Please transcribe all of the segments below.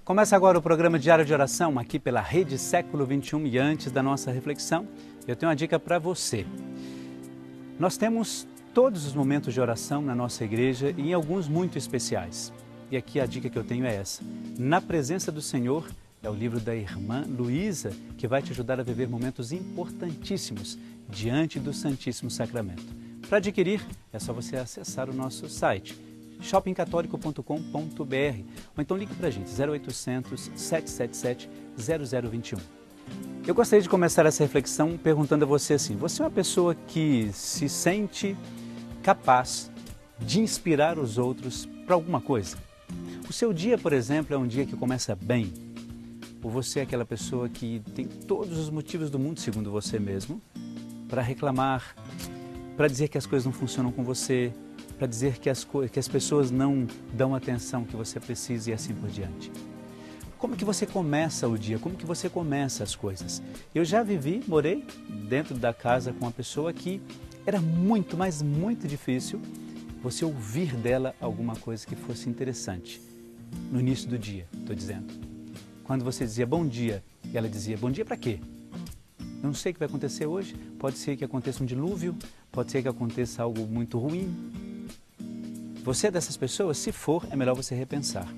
Começa agora o programa Diário de Oração, aqui pela Rede Século XXI. E antes da nossa reflexão, eu tenho uma dica para você. Nós temos todos os momentos de oração na nossa igreja e em alguns muito especiais. E aqui a dica que eu tenho é essa. Na Presença do Senhor é o livro da irmã Luísa, que vai te ajudar a viver momentos importantíssimos diante do Santíssimo Sacramento. Para adquirir, é só você acessar o nosso site, shoppingcatólico.com.br, ou então ligue para a gente, 0800 777 0021. Eu gostaria de começar essa reflexão perguntando a você assim, você é uma pessoa que se sente capaz de inspirar os outros para alguma coisa? O seu dia, por exemplo, é um dia que começa bem? Ou você é aquela pessoa que tem todos os motivos do mundo, segundo você mesmo, para reclamar, para dizer que as coisas não funcionam com você, para dizer que as pessoas não dão a atenção que você precisa e assim por diante? Como que você começa o dia? Como que você começa as coisas? Eu já morei dentro da casa com uma pessoa que era muito, mas muito difícil você ouvir dela alguma coisa que fosse interessante. No início do dia, estou dizendo. Quando você dizia bom dia, e ela dizia bom dia para quê? Eu não sei o que vai acontecer hoje, pode ser que aconteça um dilúvio, pode ser que aconteça algo muito ruim. Você é dessas pessoas? Se for, é melhor você repensar.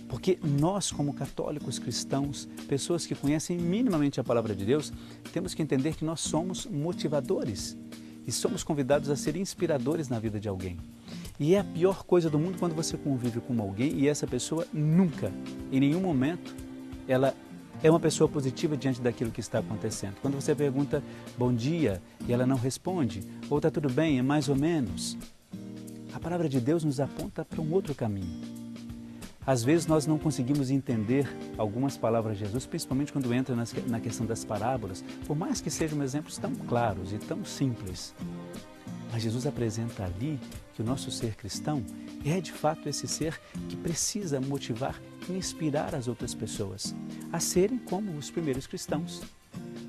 Porque nós, como católicos cristãos, pessoas que conhecem minimamente a palavra de Deus, temos que entender que nós somos motivadores e somos convidados a ser inspiradores na vida de alguém. E é a pior coisa do mundo quando você convive com alguém e essa pessoa nunca, em nenhum momento, ela é uma pessoa positiva diante daquilo que está acontecendo. Quando você pergunta bom dia e ela não responde, ou está tudo bem, é mais ou menos, a palavra de Deus nos aponta para um outro caminho. Às vezes nós não conseguimos entender algumas palavras de Jesus, principalmente quando entra na questão das parábolas, por mais que sejam exemplos tão claros e tão simples. Mas Jesus apresenta ali que o nosso ser cristão é de fato esse ser que precisa motivar e inspirar as outras pessoas a serem como os primeiros cristãos.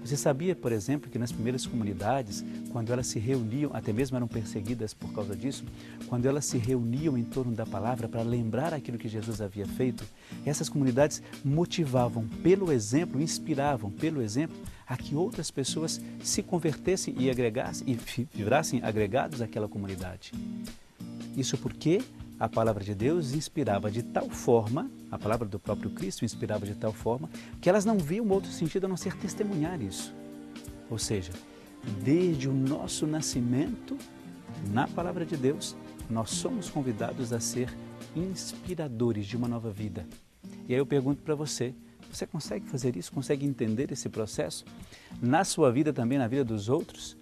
Você sabia, por exemplo, que nas primeiras comunidades, quando elas se reuniam, até mesmo eram perseguidas por causa disso, quando elas se reuniam em torno da palavra para lembrar aquilo que Jesus havia feito, essas comunidades motivavam pelo exemplo, inspiravam pelo exemplo, a que outras pessoas se convertessem e virassem agregados àquela comunidade. Isso porque a palavra de Deus inspirava de tal forma, a palavra do próprio Cristo inspirava de tal forma, que elas não viam outro sentido a não ser testemunhar isso. Ou seja, desde o nosso nascimento, na palavra de Deus, nós somos convidados a ser inspiradores de uma nova vida. E aí eu pergunto para você, você consegue fazer isso? Consegue entender esse processo? Na sua vida também, na vida dos outros?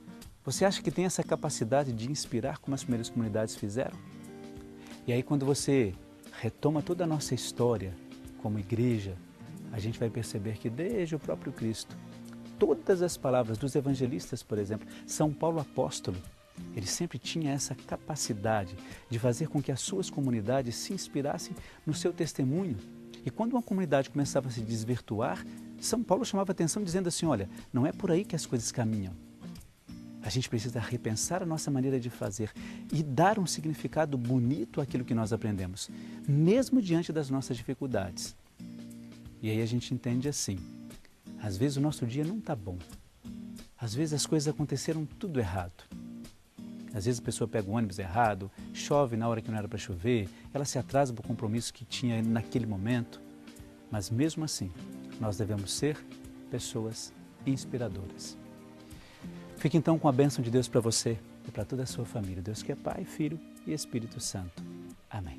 Você acha que tem essa capacidade de inspirar como as primeiras comunidades fizeram? E aí quando você retoma toda a nossa história como igreja, a gente vai perceber que desde o próprio Cristo, todas as palavras dos evangelistas, por exemplo, São Paulo apóstolo, ele sempre tinha essa capacidade de fazer com que as suas comunidades se inspirassem no seu testemunho. E quando uma comunidade começava a se desvirtuar, São Paulo chamava atenção dizendo assim, olha, não é por aí que as coisas caminham. A gente precisa repensar a nossa maneira de fazer e dar um significado bonito àquilo que nós aprendemos, mesmo diante das nossas dificuldades. E aí a gente entende assim, às vezes o nosso dia não está bom, às vezes as coisas aconteceram tudo errado. Às vezes a pessoa pega o ônibus errado, chove na hora que não era para chover, ela se atrasa para o compromisso que tinha naquele momento, mas mesmo assim nós devemos ser pessoas inspiradoras. Fique então com a bênção de Deus para você e para toda a sua família. Deus que é Pai, Filho e Espírito Santo. Amém.